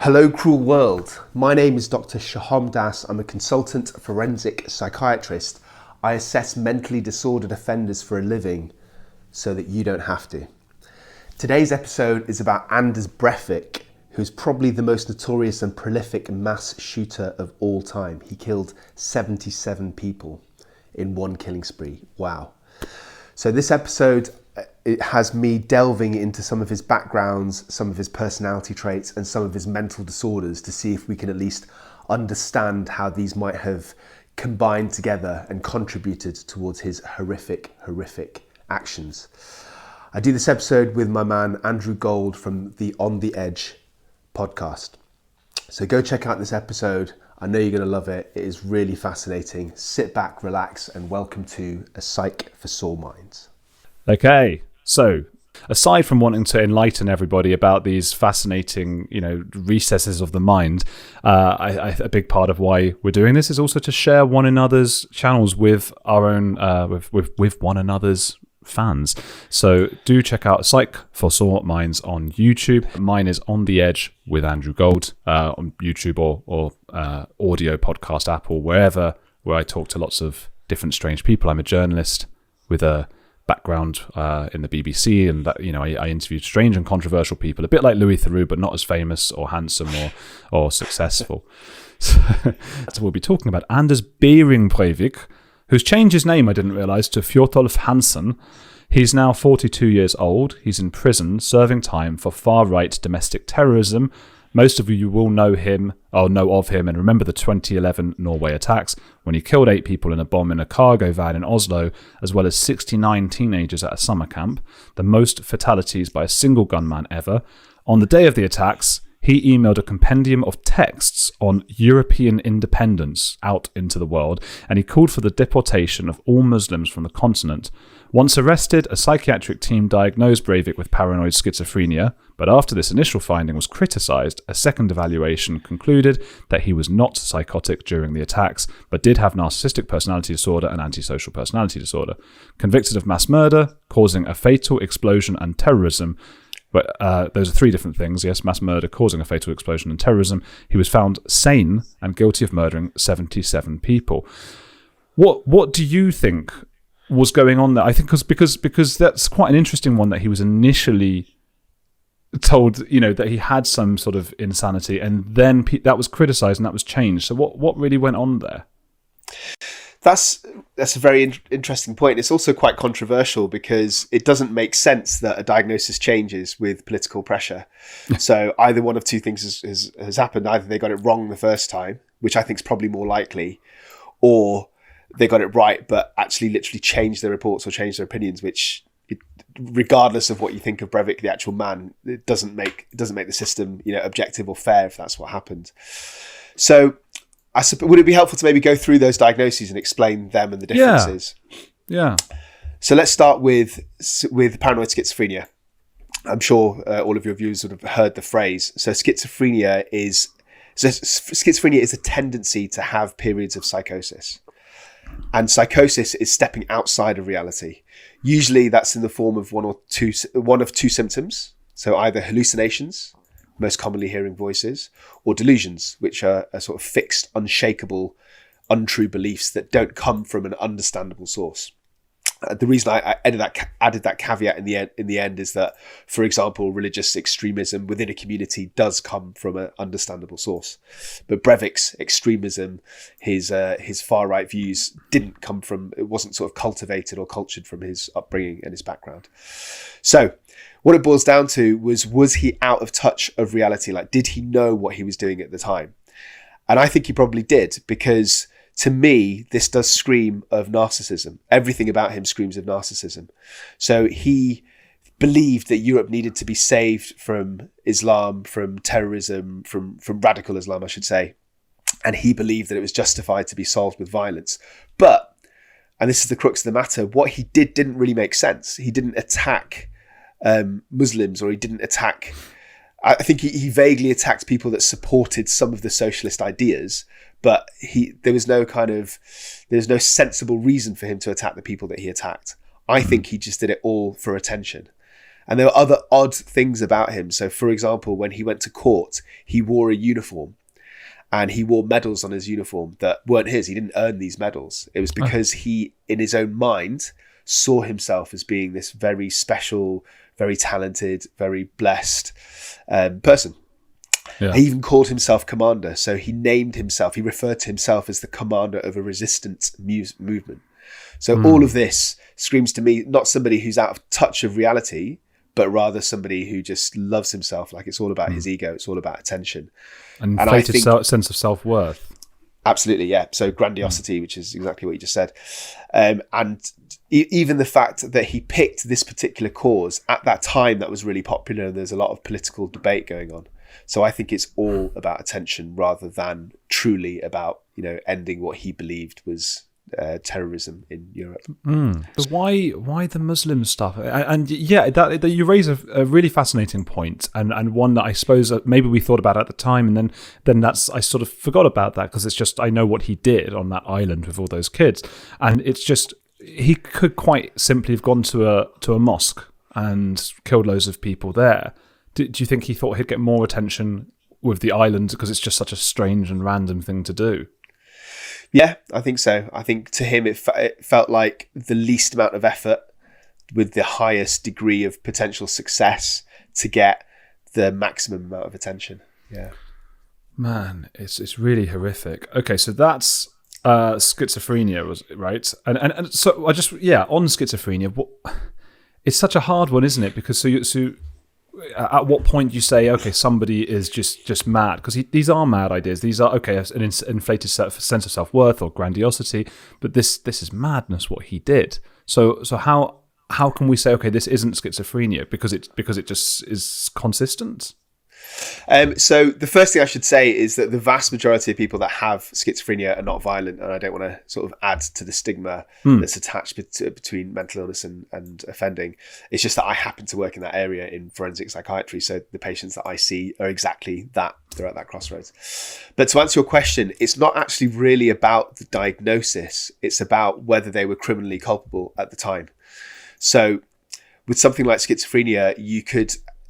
Hello, cruel world. My name is Dr. Sohom Das. I'm a consultant forensic psychiatrist. I assess mentally disordered offenders for a living so that you don't have to. Today's episode is about Anders Breivik, who's probably the most notorious and prolific mass shooter of all time. He killed 77 people in one killing spree. Wow. So this episode, it has me delving into some of his backgrounds, some of his personality traits, and some of his mental disorders to see if we can at least understand how these might have combined together and contributed towards his horrific actions. I do this episode with my man Andrew Gold from the On the Edge podcast. So go check out this episode. I know you're going to love it. It is really fascinating. Sit back, relax, and welcome to A Psych for Sore Minds. Okay, so aside from wanting to enlighten everybody about these fascinating, recesses of the mind, a big part of why we're doing this is also to share one another's channels with our own, with one another's fans. So do check out Psych for Sore Minds on YouTube. Mine is On the Edge with Andrew Gold on YouTube or audio podcast app or wherever, where I talk to lots of different strange people. I'm a journalist with a background in the BBC, and that I interviewed strange and controversial people, a bit like Louis Theroux, but not as famous or handsome or successful. So we'll be talking about Anders Behring Breivik, who's changed his name, I didn't realise, to Fjortolf Hansen. He's now 42 years old. He's in prison, serving time for far-right domestic terrorism. Most of you will know of him and remember the 2011 Norway attacks when he killed 8 people in a bomb in a cargo van in Oslo, as well as 69 teenagers at a summer camp, the most fatalities by a single gunman ever. On the day of the attacks, he emailed a compendium of texts on European independence out into the world, and he called for the deportation of all Muslims from the continent. Once arrested, a psychiatric team diagnosed Breivik with paranoid schizophrenia, but after this initial finding was criticised, a second evaluation concluded that he was not psychotic during the attacks, but did have narcissistic personality disorder and antisocial personality disorder. Convicted of mass murder, causing a fatal explosion and terrorism. But those are 3 different things. Yes, mass murder, causing a fatal explosion, and terrorism. He was found sane and guilty of murdering 77 people. What do you think was going on there? I think because that's quite an interesting one, that he was initially told, that he had some sort of insanity, and then that was criticised and that was changed. So what really went on there? That's a very interesting point. It's also quite controversial because it doesn't make sense that a diagnosis changes with political pressure. So either one of 2 things has happened. Either they got it wrong the first time, which I think is probably more likely, or they got it right but actually literally changed their reports or changed their opinions, which, regardless of what you think of Breivik, the actual man, it doesn't make the system objective or fair if that's what happened. So would it be helpful to maybe go through those diagnoses and explain them and the differences? Yeah. So let's start with paranoid schizophrenia. I'm sure all of your viewers would have heard the phrase. So schizophrenia is a tendency to have periods of psychosis. And psychosis is stepping outside of reality. Usually that's in the form of one of two symptoms. So either hallucinations, most commonly hearing voices, or delusions, which are a sort of fixed, unshakable, untrue beliefs that don't come from an understandable source. The reason I added that caveat in the end is that, for example, religious extremism within a community does come from an understandable source, but Breivik's extremism, his far right views, didn't come from. It wasn't sort of cultivated or cultured from his upbringing and his background. So what it boils down to was he out of touch of reality? Like, did he know what he was doing at the time? And I think he probably did, because to me, this does scream of narcissism. Everything about him screams of narcissism. So he believed that Europe needed to be saved from Islam, from terrorism, from radical Islam, I should say. And he believed that it was justified to be solved with violence. But, and this is the crux of the matter, what he did didn't really make sense. He didn't attack Muslims, or he didn't attack... I think he vaguely attacked people that supported some of the socialist ideas, but there's no sensible reason for him to attack the people that he attacked. I think he just did it all for attention. And there were other odd things about him. So, for example, when he went to court, he wore a uniform and he wore medals on his uniform that weren't his. He didn't earn these medals. It was because he, in his own mind, saw himself as being this very special, very talented, very blessed person. Yeah. He even called himself commander. So he named himself, he referred to himself as the commander of a resistance movement. So all of this screams to me, not somebody who's out of touch of reality, but rather somebody who just loves himself. Like it's all about his ego. It's all about attention. And I think sense of self-worth. Absolutely, yeah. So grandiosity, which is exactly what you just said. And even the fact that he picked this particular cause at that time that was really popular, and there's a lot of political debate going on. So I think it's all about attention rather than truly about, ending what he believed was terrorism in Europe. But why the Muslim stuff? And yeah, that you raise a really fascinating point, and one that I suppose maybe we thought about at the time, and then that's, I sort of forgot about that because it's just, I know what he did on that island with all those kids, and it's just, he could quite simply have gone to a mosque and killed loads of people there. Do you think he thought he'd get more attention with the island because it's just such a strange and random thing to do? Yeah, I think so. I think to him it felt like the least amount of effort with the highest degree of potential success to get the maximum amount of attention. Yeah. Man, it's really horrific. Okay, so that's schizophrenia, was it, right? And so I just, on schizophrenia, it's such a hard one, isn't it? Because so at what point do you say, okay, somebody is just mad? Because these are mad ideas. These are, okay, an inflated sense of self-worth or grandiosity, but this is madness, what he did. So how can we say, okay, this isn't schizophrenia because it just is consistent? So the first thing I should say is that the vast majority of people that have schizophrenia are not violent, and I don't want to sort of add to the stigma that's attached between mental illness and offending. It's just that I happen to work in that area in forensic psychiatry, so the patients that I see are exactly that. They're at that crossroads. But to answer your question, it's not actually really about the diagnosis. It's about whether they were criminally culpable at the time. So with something like schizophrenia,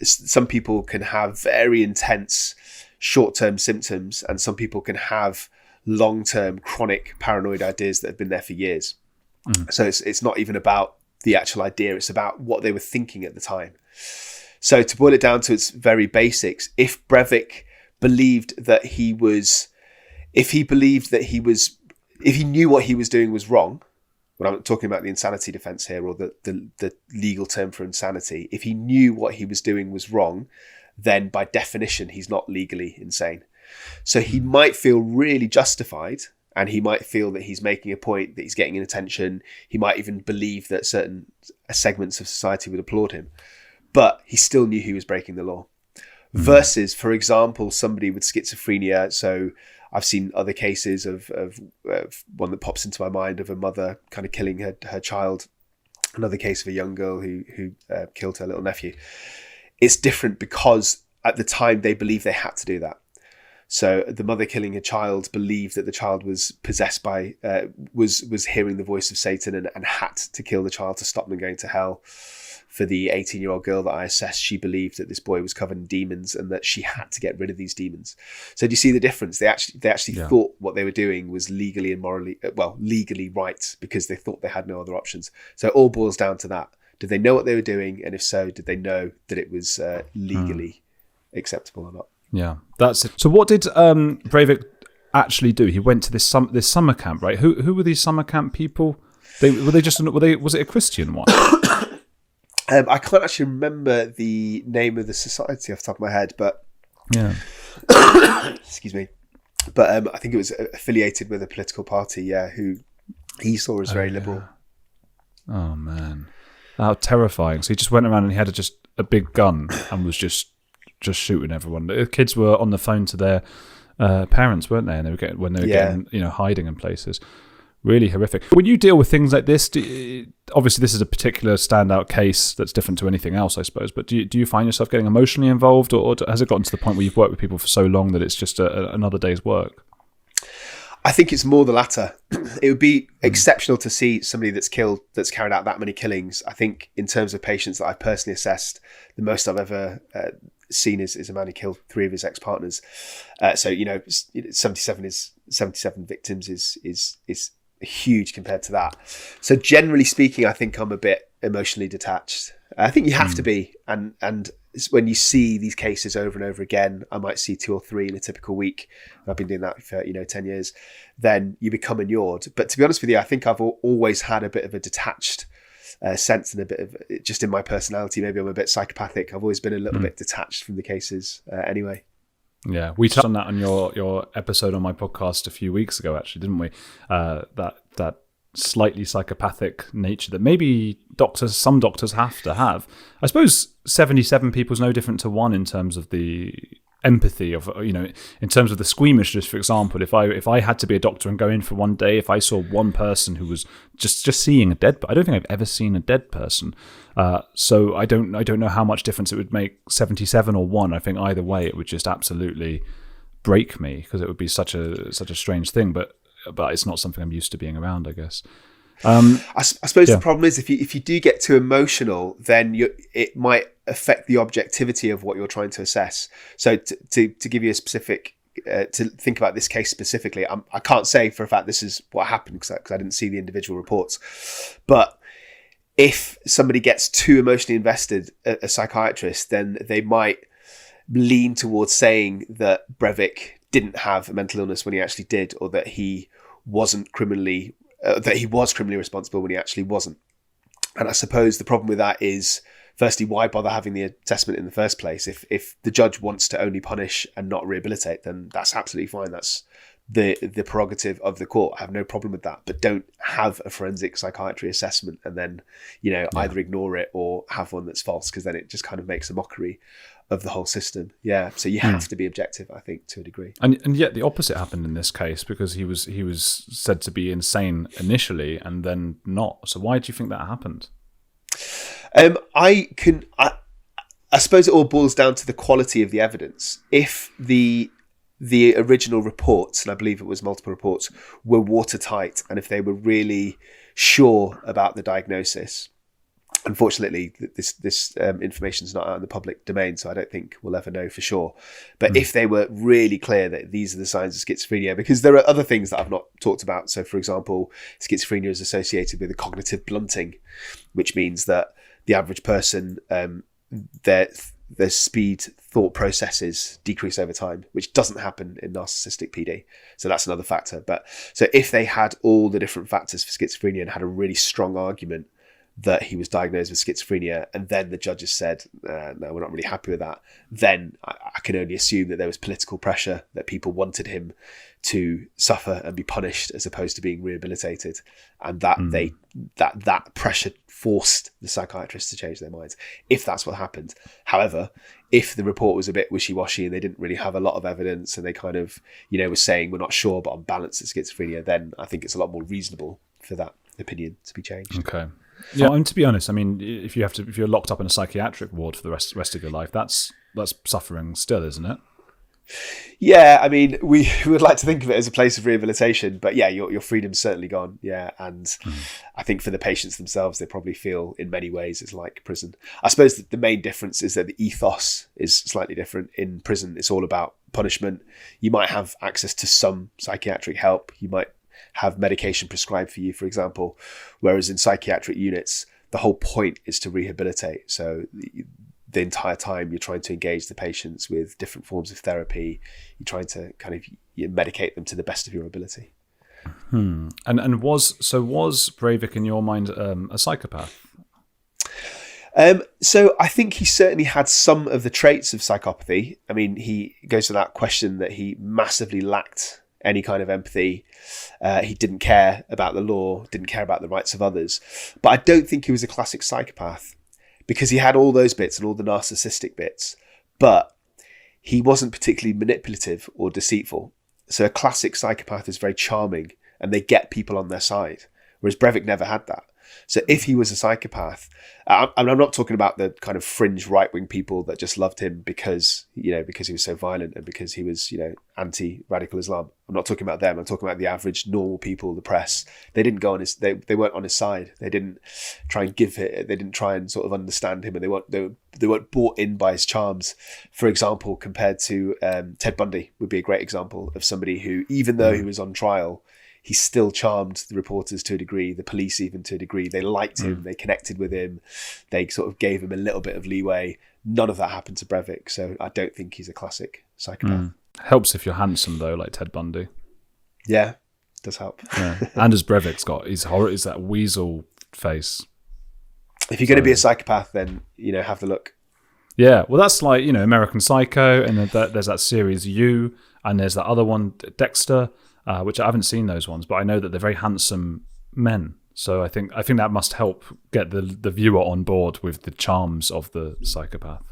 some people can have very intense short-term symptoms, and some people can have long-term chronic paranoid ideas that have been there for years. So it's not even about the actual idea, it's about what they were thinking at the time. So to boil it down to its very basics, if Breivik believed that if he knew what he was doing was wrong, when I'm talking about the insanity defense here, or the legal term for insanity, if he knew what he was doing was wrong, then by definition, he's not legally insane. So he might feel really justified, and he might feel that he's making a point, that he's getting an attention. He might even believe that certain segments of society would applaud him, but he still knew he was breaking the law. Versus, for example, somebody with schizophrenia. So I've seen other cases of one that pops into my mind of a mother kind of killing her child. Another case of a young girl who killed her little nephew. It's different because at the time they believed they had to do that. So the mother killing her child believed that the child was possessed by, was hearing the voice of Satan and had to kill the child to stop them going to hell. For the 18-year-old girl that I assessed, she believed that this boy was covered in demons and that she had to get rid of these demons. So do you see the difference? They actually thought what they were doing was legally and morally, legally right, because they thought they had no other options. So it all boils down to that. Did they know what they were doing? And if so, did they know that it was legally acceptable or not? Yeah, that's it. So what did Breivik actually do? He went to this summer camp, right? Who were these summer camp people? Was it a Christian one? I can't actually remember the name of the society off the top of my head, but excuse me. But I think it was affiliated with a political party, who he saw as very liberal. Oh man, how terrifying! So he just went around and he had just a big gun and was just shooting everyone. The kids were on the phone to their parents, weren't they? And they were getting hiding in places. Really horrific. When you deal with things like this, obviously this is a particular standout case that's different to anything else, I suppose, but do you find yourself getting emotionally involved, or has it gotten to the point where you've worked with people for so long that it's just another day's work? I think it's more the latter. It would be exceptional to see somebody that's carried out that many killings. I think in terms of patients that I've personally assessed, the most I've ever seen is a man who killed 3 of his ex-partners. So 77 victims is huge compared to that. So generally speaking, I think I'm a bit emotionally detached. I think you have to be, and when you see these cases over and over again, I might see 2 or 3 in a typical week. I've been doing that for 10 years. Then you become inured. But to be honest with you, I think I've always had a bit of a detached sense, and a bit of, just in my personality, maybe I'm a bit psychopathic. I've always been a little bit detached from the cases anyway. Yeah, we touched on that on your episode on my podcast a few weeks ago, actually, didn't we? That slightly psychopathic nature that maybe some doctors have to have. I suppose 77 people is no different to 1 in terms of the empathy of, in terms of the squeamishness. For example, if I had to be a doctor and go in for one day, if I saw one person who was just seeing a dead, I don't think I've ever seen a dead person. So I don't know how much difference it would make 77 or 1. I think either way it would just absolutely break me, because it would be such a strange thing. But it's not something I'm used to being around, I guess. I suppose the problem is if you do get too emotional, then it might affect the objectivity of what you're trying to assess. So to give you a specific, to think about this case specifically, I can't say for a fact this is what happened because I didn't see the individual reports. But if somebody gets too emotionally invested, a psychiatrist, then they might lean towards saying that Breivik didn't have a mental illness when he actually did, or that he wasn't that he was criminally responsible when he actually wasn't. And I suppose the problem with that is, firstly, why bother having the assessment in the first place? If the judge wants to only punish and not rehabilitate, then that's absolutely fine. That's the prerogative of the court. I have no problem with that. But don't have a forensic psychiatry assessment and then, either ignore it or have one that's false, because then it just kind of makes a mockery of the whole system. Yeah. So you have to be objective, I think, to a degree. And yet the opposite happened in this case, because he was said to be insane initially and then not. So why do you think that happened? I suppose it all boils down to the quality of the evidence. If the original reports, and I believe it was multiple reports, were watertight, and if they were really sure about the diagnosis. Unfortunately, this information is not out in the public domain, so I don't think we'll ever know for sure. But if they were really clear that these are the signs of schizophrenia, because there are other things that I've not talked about. So, for example, schizophrenia is associated with a cognitive blunting, which means that the average person, their speed thought processes decrease over time, which doesn't happen in narcissistic PD. So that's another factor. But so if they had all the different factors for schizophrenia and had a really strong argument that he was diagnosed with schizophrenia, and then the judges said, no, we're not really happy with that, then I can only assume that there was political pressure, that people wanted him to suffer and be punished as opposed to being rehabilitated, and that that pressure forced the psychiatrists to change their minds, if that's what happened. However, if the report was a bit wishy-washy and they didn't really have a lot of evidence, and they kind of, were saying we're not sure, but on balance it's schizophrenia, then I think it's a lot more reasonable for that opinion to be changed. Okay. Yeah, and to be honest, I mean, if you're locked up in a psychiatric ward for the rest of your life, that's suffering still, isn't it? Yeah, I mean, we would like to think of it as a place of rehabilitation, but yeah, your freedom's certainly gone. Yeah, and I think for the patients themselves, they probably feel in many ways it's like prison. I suppose that the main difference is that the ethos is slightly different. In prison, it's all about punishment. You might have access to some psychiatric help. You might have medication prescribed for you, for example, whereas in psychiatric units, the whole point is to rehabilitate. So the entire time you're trying to engage the patients with different forms of therapy, you're trying to kind of medicate them to the best of your ability. And was Breivik in your mind a psychopath? So I think he certainly had some of the traits of psychopathy. I mean, he goes to that question that he massively lacked any kind of empathy. He didn't care about the law, didn't care about the rights of others. But I don't think he was a classic psychopath, because he had all those bits and all the narcissistic bits, but he wasn't particularly manipulative or deceitful. So a classic psychopath is very charming and they get people on their side, whereas Breivik never had that. So if he was a psychopath, and I'm not talking about the kind of fringe right-wing people that just loved him because he was so violent and because he was, anti-radical Islam. I'm not talking about them. I'm talking about the average normal people, the press. They didn't go on his, they weren't on his side. They didn't try and they didn't try and sort of understand him, and they weren't bought in by his charms. For example, compared to Ted Bundy would be a great example of somebody who, even though he was on trial, he still charmed the reporters to a degree, the police even to a degree. They liked him, they connected with him, they sort of gave him a little bit of leeway. None of that happened to Breivik, so I don't think he's a classic psychopath. Helps if you're handsome though, like Ted Bundy. Yeah, does help. Yeah. Anders Breivik's got is that weasel face. If you're going to be a psychopath, then have the look. Yeah, well, that's like American Psycho, and then there's that series You, and there's that other one Dexter. Which I haven't seen those ones, but I know that they're very handsome men. So I think that must help get the viewer on board with the charms of the psychopath.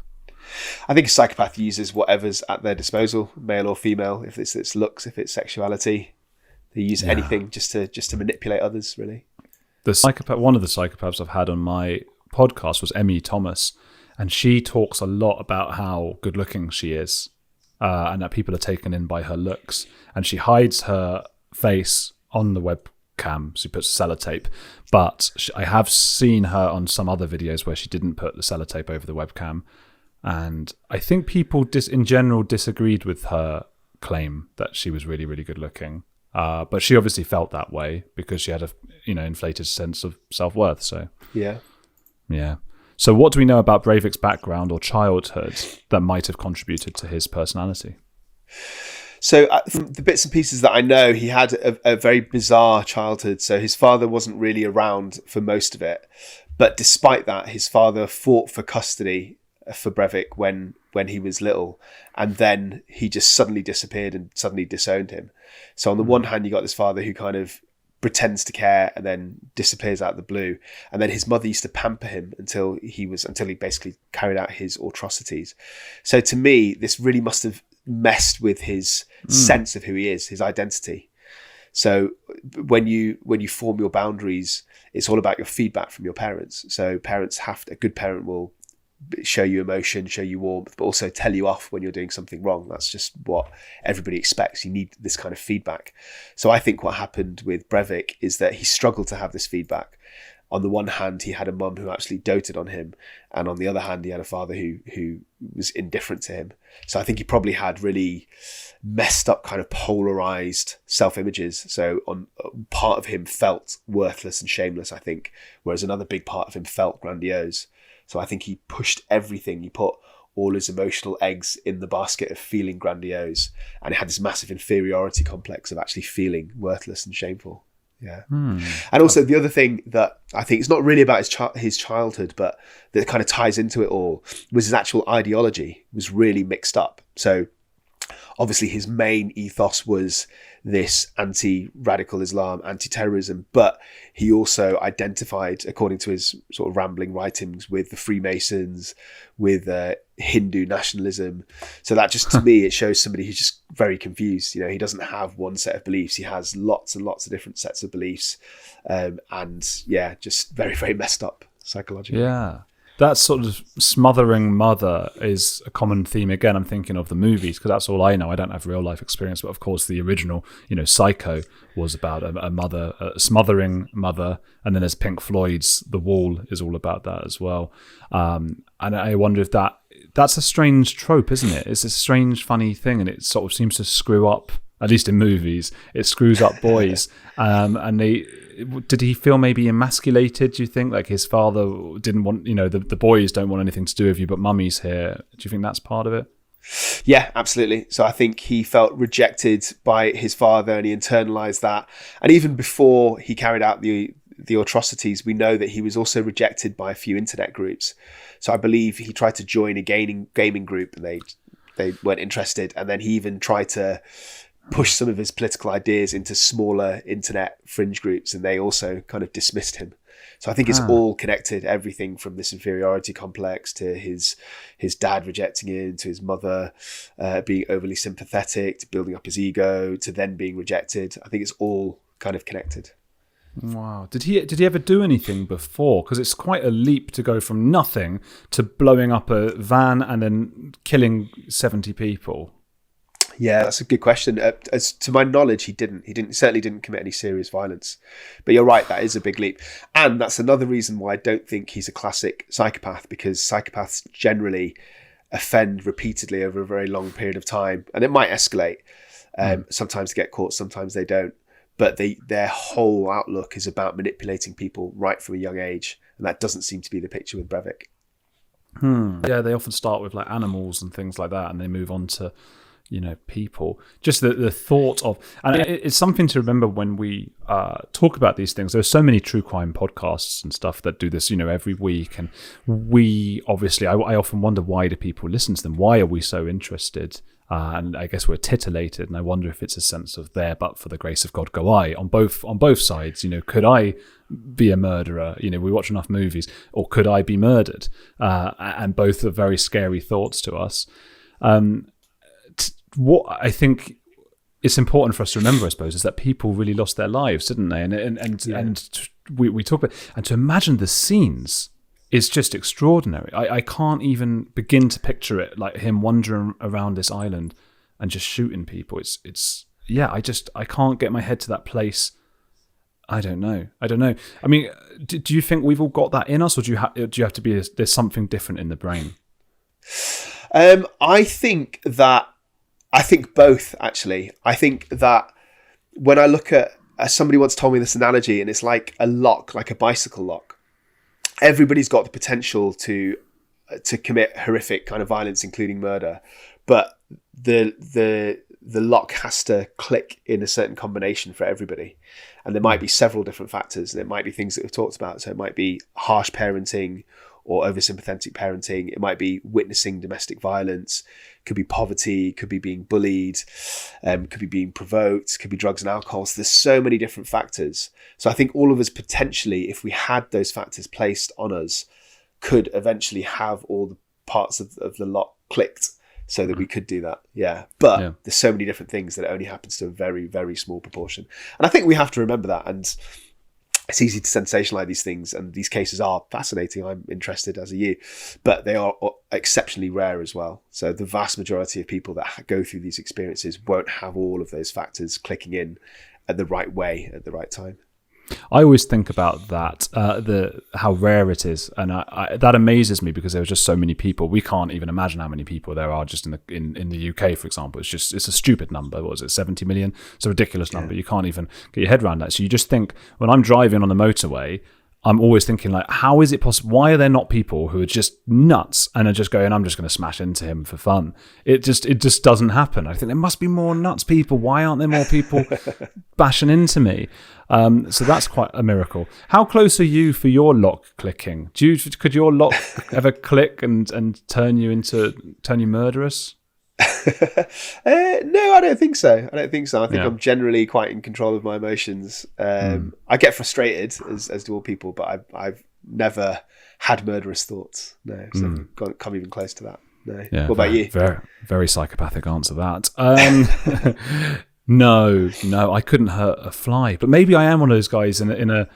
I think a psychopath uses whatever's at their disposal, male or female. If it's looks, if it's sexuality, they use anything just to manipulate others. Really, one of the psychopaths I've had on my podcast was Emmy Thomas, and she talks a lot about how good looking she is. And that people are taken in by her looks, and she hides her face on the webcam. She puts sellotape, but I have seen her on some other videos where she didn't put the sellotape over the webcam, and I think people in general disagreed with her claim that she was really, really good looking. But she obviously felt that way because she had a inflated sense of self-worth. So yeah. So what do we know about Breivik's background or childhood that might have contributed to his personality? So from the bits and pieces that I know, he had a very bizarre childhood. So his father wasn't really around for most of it. But despite that, his father fought for custody for Breivik when he was little. And then he just suddenly disappeared and suddenly disowned him. So on the one hand, you got this father who kind of pretends to care and then disappears out of the blue, and then his mother used to pamper him until he basically carried out his atrocities. So to me, this really must have messed with his sense of who he is, his identity. So when you form your boundaries, it's all about your feedback from your parents. So a good parent will show you emotion, show you warmth, but also tell you off when you're doing something wrong. That's just what everybody expects. You need this kind of feedback. So I think what happened with Breivik is that he struggled to have this feedback. On the one hand, he had a mum who actually doted on him, and on the other hand, he had a father who was indifferent to him. So I think he probably had really messed up kind of polarized self-images. So on part of him felt worthless and shameless, I think, whereas another big part of him felt grandiose. So I think he pushed everything. He put all his emotional eggs in the basket of feeling grandiose, and he had this massive inferiority complex of actually feeling worthless and shameful. Yeah. And also the other thing that I think is not really about his childhood, but that kind of ties into it all, was his actual ideology was really mixed up. So obviously his main ethos was this anti-radical Islam, anti-terrorism, but he also identified, according to his sort of rambling writings, with the Freemasons, with Hindu nationalism. So that just, to me, it shows somebody who's just very confused. He doesn't have one set of beliefs. He has lots and lots of different sets of beliefs. Just very, very messed up psychologically. Yeah. That sort of smothering mother is a common theme. Again, I'm thinking of the movies because that's all I know. I don't have real life experience, but of course the original, Psycho was about a mother, a smothering mother, and then there's Pink Floyd's The Wall is all about that as well. And I wonder if that's a strange trope, isn't it? It's a strange, funny thing, and it sort of seems to screw up. At least in movies, it screws up boys. And did he feel maybe emasculated? Do you think, like his father didn't want, the boys don't want anything to do with you, but mummy's here. Do you think that's part of it? Yeah, absolutely. So I think he felt rejected by his father, and he internalized that. And even before he carried out the atrocities, we know that he was also rejected by a few internet groups. So I believe he tried to join a gaming group, and they weren't interested. And then he even tried to push some of his political ideas into smaller internet fringe groups, and they also kind of dismissed him. So I think it's all connected, everything from this inferiority complex to his dad rejecting him, to his mother being overly sympathetic, to building up his ego, to then being rejected. I think it's all kind of connected. Wow. Did he ever do anything before? Because it's quite a leap to go from nothing to blowing up a van and then killing 70 people. Yeah, that's a good question. As to my knowledge, he certainly didn't commit any serious violence. But you're right, that is a big leap. And that's another reason why I don't think he's a classic psychopath, because psychopaths generally offend repeatedly over a very long period of time. And it might escalate. Sometimes they get caught, sometimes they don't. But their whole outlook is about manipulating people right from a young age. And that doesn't seem to be the picture with Breivik. Yeah, they often start with like animals and things like that, and they move on to, people. Just the thought of, and it's something to remember when we talk about these things. There's so many true crime podcasts and stuff that do this, every week. And we obviously, I often wonder, why do people listen to them? Why are we so interested? And I guess we're titillated, and I wonder if it's a sense of there, but for the grace of God go I, on both sides. Could I be a murderer? We watch enough movies, or could I be murdered? And both are very scary thoughts to us. What I think it's important for us to remember, I suppose, is that people really lost their lives, didn't they? And we talk about, and to imagine the scenes is just extraordinary. I can't even begin to picture it, like him wandering around this island and just shooting people. I can't get my head to that place. I don't know. I mean, do you think we've all got that in us, or do you have to be? There's something different in the brain. I think both, actually. I think that when I look at, somebody once told me this analogy, and it's like a lock, like a bicycle lock. Everybody's got the potential to commit horrific kind of violence, including murder, but the lock has to click in a certain combination for everybody. And there might be several different factors, and it might be things that we've talked about. So it might be harsh parenting or oversympathetic parenting. It might be witnessing domestic violence. Could be poverty, could be being bullied, could be being provoked, could be drugs and alcohol. So there's so many different factors. So I think all of us potentially, if we had those factors placed on us, could eventually have all the parts of the lock clicked so that we could do that. Yeah. But there's so many different things that it only happens to a very, very small proportion. And I think we have to remember that. And it's easy to sensationalize these things, and these cases are fascinating. I'm interested, as are you, but they are exceptionally rare as well. So the vast majority of people that go through these experiences won't have all of those factors clicking in at the right way at the right time. I always think about that, how rare it is, and that amazes me, because there are just so many people. We can't even imagine how many people there are just in the UK, for example. It's a stupid number. What was it, 70 million? It's a ridiculous number. You can't even get your head around that. So you just think, when I'm driving on the motorway, I'm always thinking, like, how is it possible? Why are there not people who are just nuts and are just going, I'm just going to smash into him for fun? It just doesn't happen. I think there must be more nuts people. Why aren't there more people bashing into me? So that's quite a miracle. How close are you for your lock clicking? Could your lock ever click and turn you murderous? No, I don't think so. I think I'm generally quite in control of my emotions. I get frustrated, as do all people, but I've never had murderous thoughts. No, so can't come even close to that. No. Yeah, what about you? Very, very psychopathic answer that. No, I couldn't hurt a fly. But maybe I am one of those guys in a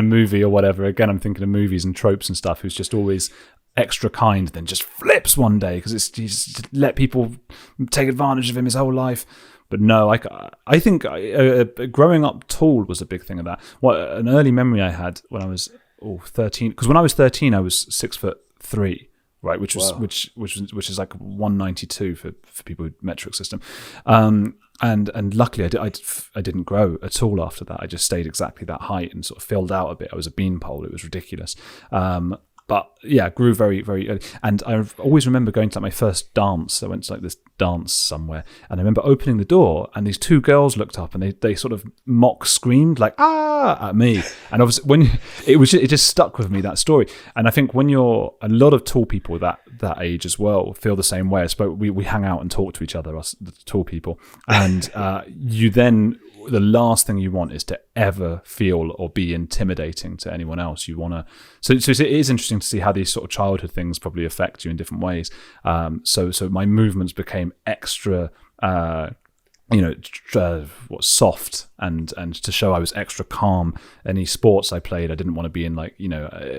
movie or whatever. Again, I'm thinking of movies and tropes and stuff, who's just always extra kind, then just flips one day because he's let people take advantage of him his whole life. But no, I think growing up tall was a big thing of that. An early memory I had when I was 13, because when I was 13 I was 6'3", right, which is like 192 for people with metric system, and luckily I didn't grow at all after that. I just stayed exactly that height and sort of filled out a bit. I was a beanpole. It was ridiculous. But yeah, grew very, very early. And I always remember going to my first dance. I went to this dance somewhere, and I remember opening the door, and these two girls looked up, and they sort of mock screamed like "ah" at me. And obviously, it just stuck with me, that story. And I think when you're a lot of tall people that age as well feel the same way. I suppose we hang out and talk to each other, us the tall people, and you then. The last thing you want is to ever feel or be intimidating to anyone else. You want to. So it is interesting to see how these sort of childhood things probably affect you in different ways. So my movements became extra soft and to show I was extra calm. Any sports I played, I didn't want to be in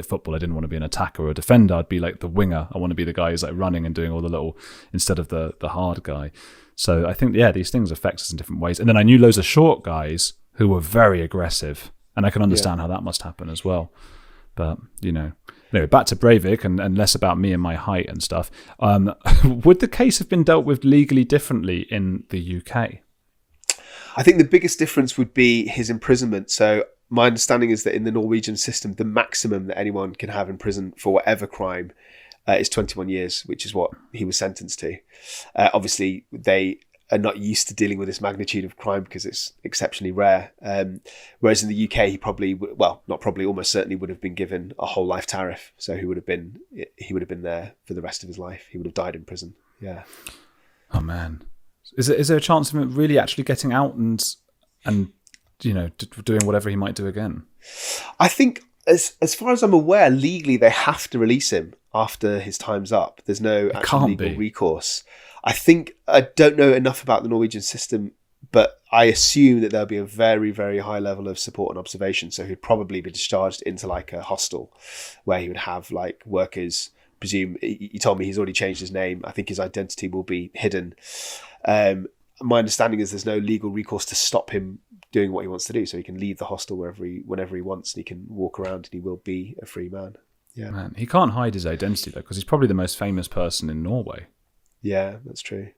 football. I didn't want to be an attacker or a defender. I'd be like the winger. I want to be the guy who's like running and doing all the little instead of the hard guy. So I think these things affect us in different ways. And then I knew loads of short guys who were very aggressive, and I can understand how that must happen as well. But anyway, back to Breivik and less about me and my height and stuff. Would the case have been dealt with legally differently in the UK? I think the biggest difference would be his imprisonment. So my understanding is that in the Norwegian system, the maximum that anyone can have in prison for whatever crime is 21 years, which is what he was sentenced to. Obviously, they are not used to dealing with this magnitude of crime because it's exceptionally rare. Whereas in the UK, he almost certainly would have been given a whole life tariff. So he would have been there for the rest of his life. He would have died in prison. Yeah. Oh man, is there a chance of him really actually getting out and doing whatever he might do again? I think as far as I'm aware, legally they have to release him after his time's up. There's no actual legal recourse. I don't know enough about the Norwegian system, but I assume that there'll be a very, very high level of support and observation. So he'd probably be discharged into like a hostel where he would have like workers. Presume you told me he's already changed his name. I think his identity will be hidden. My understanding is there's no legal recourse to stop him doing what he wants to do. So he can leave the hostel whenever he wants, and he can walk around and he will be a free man. Yeah, man, he can't hide his identity though, because he's probably the most famous person in Norway. Yeah, that's true.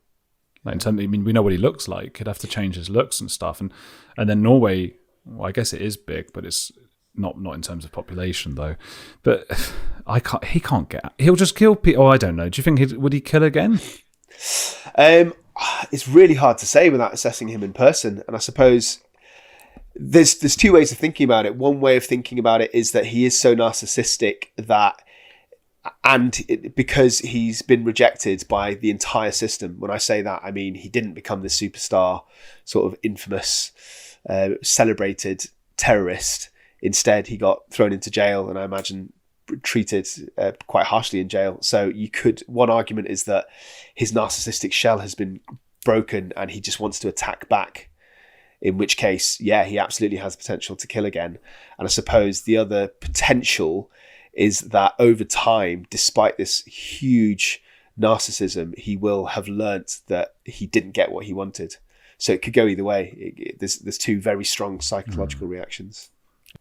Like we know what he looks like. He'd have to change his looks and stuff, and then Norway. Well, I guess it is big, but it's not in terms of population though. But he can't get out. He'll just kill people. Oh, I don't know. Do you think would he kill again? It's really hard to say without assessing him in person, and I suppose there's two ways of thinking about it. One way of thinking about it is that he is so narcissistic that. Because he's been rejected by the entire system. When I say that, I mean he didn't become this superstar, sort of infamous, celebrated terrorist. Instead, he got thrown into jail, and I imagine treated quite harshly in jail. So one argument is that his narcissistic shell has been broken, and he just wants to attack back. In which case, yeah, he absolutely has potential to kill again. And I suppose the other potential is that over time, despite this huge narcissism, he will have learnt that he didn't get what he wanted. So it could go either way. There's two very strong psychological reactions.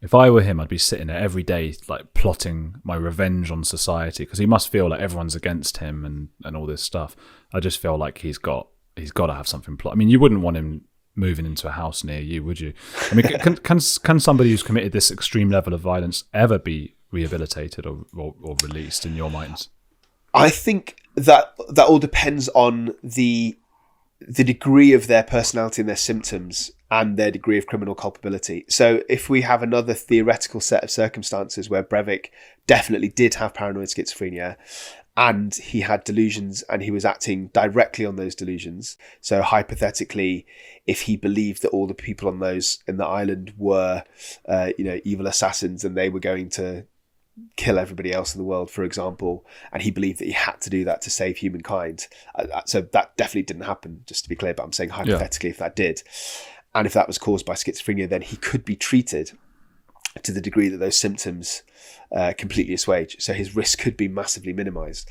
If I were him, I'd be sitting there every day, like plotting my revenge on society, because he must feel like everyone's against him and all this stuff. I just feel like he's got to have something plot. I mean, you wouldn't want him moving into a house near you, would you? I mean, can somebody who's committed this extreme level of violence ever be rehabilitated or released in your minds? I think that all depends on the degree of their personality and their symptoms and their degree of criminal culpability. So if we have another theoretical set of circumstances where Breivik definitely did have paranoid schizophrenia and he had delusions and he was acting directly on those delusions. So hypothetically, if he believed that all the people in the island were, evil assassins and they were going to kill everybody else in the world, for example, and he believed that he had to do that to save humankind. So that definitely didn't happen, just to be clear, but I'm saying hypothetically if that did, and if that was caused by schizophrenia, then he could be treated to the degree that those symptoms completely assuage. So his risk could be massively minimized.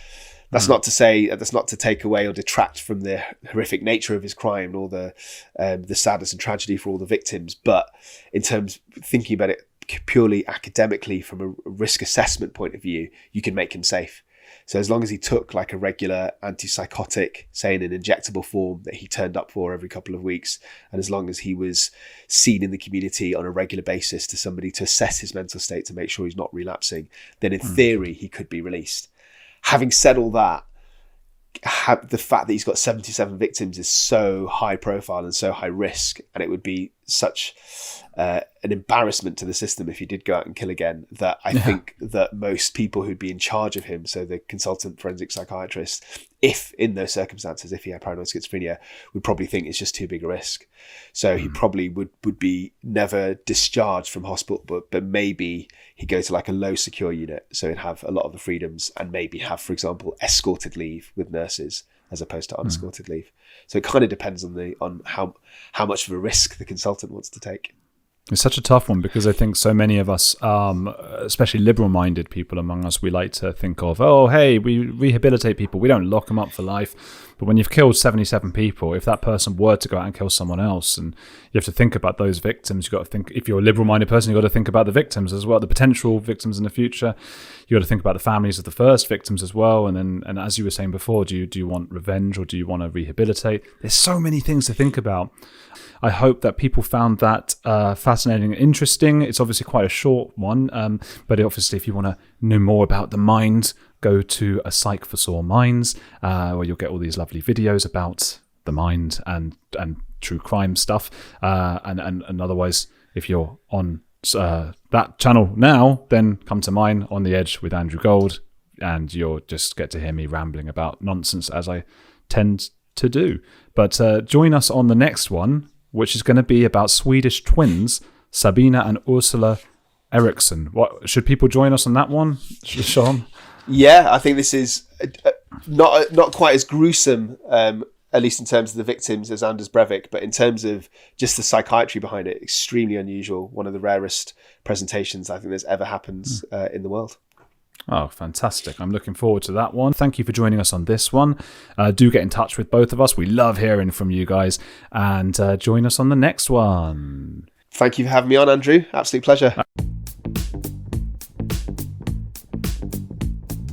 That's not to take away or detract from the horrific nature of his crime or the sadness and tragedy for all the victims. But in terms of thinking about it purely academically from a risk assessment point of view, you can make him safe. So as long as he took like a regular antipsychotic, say in an injectable form that he turned up for every couple of weeks, and as long as he was seen in the community on a regular basis to somebody to assess his mental state to make sure he's not relapsing, then in theory he could be released. Having said all that, the fact that he's got 77 victims is so high profile and so high risk, and it would be such an embarrassment to the system if he did go out and kill again, that I think that most people who'd be in charge of him, so the consultant forensic psychiatrist, if in those circumstances, if he had paranoid schizophrenia, would probably think it's just too big a risk. So he probably would be never discharged from hospital, but maybe he'd go to like a low secure unit, so he'd have a lot of the freedoms and maybe have, for example, escorted leave with nurses as opposed to unescorted leave. So it kind of depends on how much of a risk the consultant wants to take. It's such a tough one because I think so many of us, especially liberal-minded people among us, we like to think of, oh, hey, we rehabilitate people. We don't lock them up for life. But when you've killed 77 people, if that person were to go out and kill someone else, and you have to think about those victims, you've got to think, if you're a liberal-minded person, you've got to think about the victims as well, the potential victims in the future. You've got to think about the families of the first victims as well. And as you were saying before, do you want revenge or do you want to rehabilitate? There's so many things to think about. I hope that people found that fascinating and interesting. It's obviously quite a short one, but obviously if you want to know more about the mind, go to A Psych for Sore Minds, where you'll get all these lovely videos about the mind and true crime stuff. And otherwise, if you're on that channel now, then come to mine, On the Edge with Andrew Gold, and you'll just get to hear me rambling about nonsense as I tend to do. But join us on the next one, which is going to be about Swedish twins, Sabina and Ursula Eriksson. What should people join us on that one, Sean? Yeah, I think this is not quite as gruesome, at least in terms of the victims, as Anders Breivik, but in terms of just the psychiatry behind it, extremely unusual. One of the rarest presentations I think there's ever happened in the world. Oh, fantastic. I'm looking forward to that one. Thank you for joining us on this one. Do get in touch with both of us. We love hearing from you guys. And join us on the next one. Thank you for having me on, Andrew. Absolute pleasure.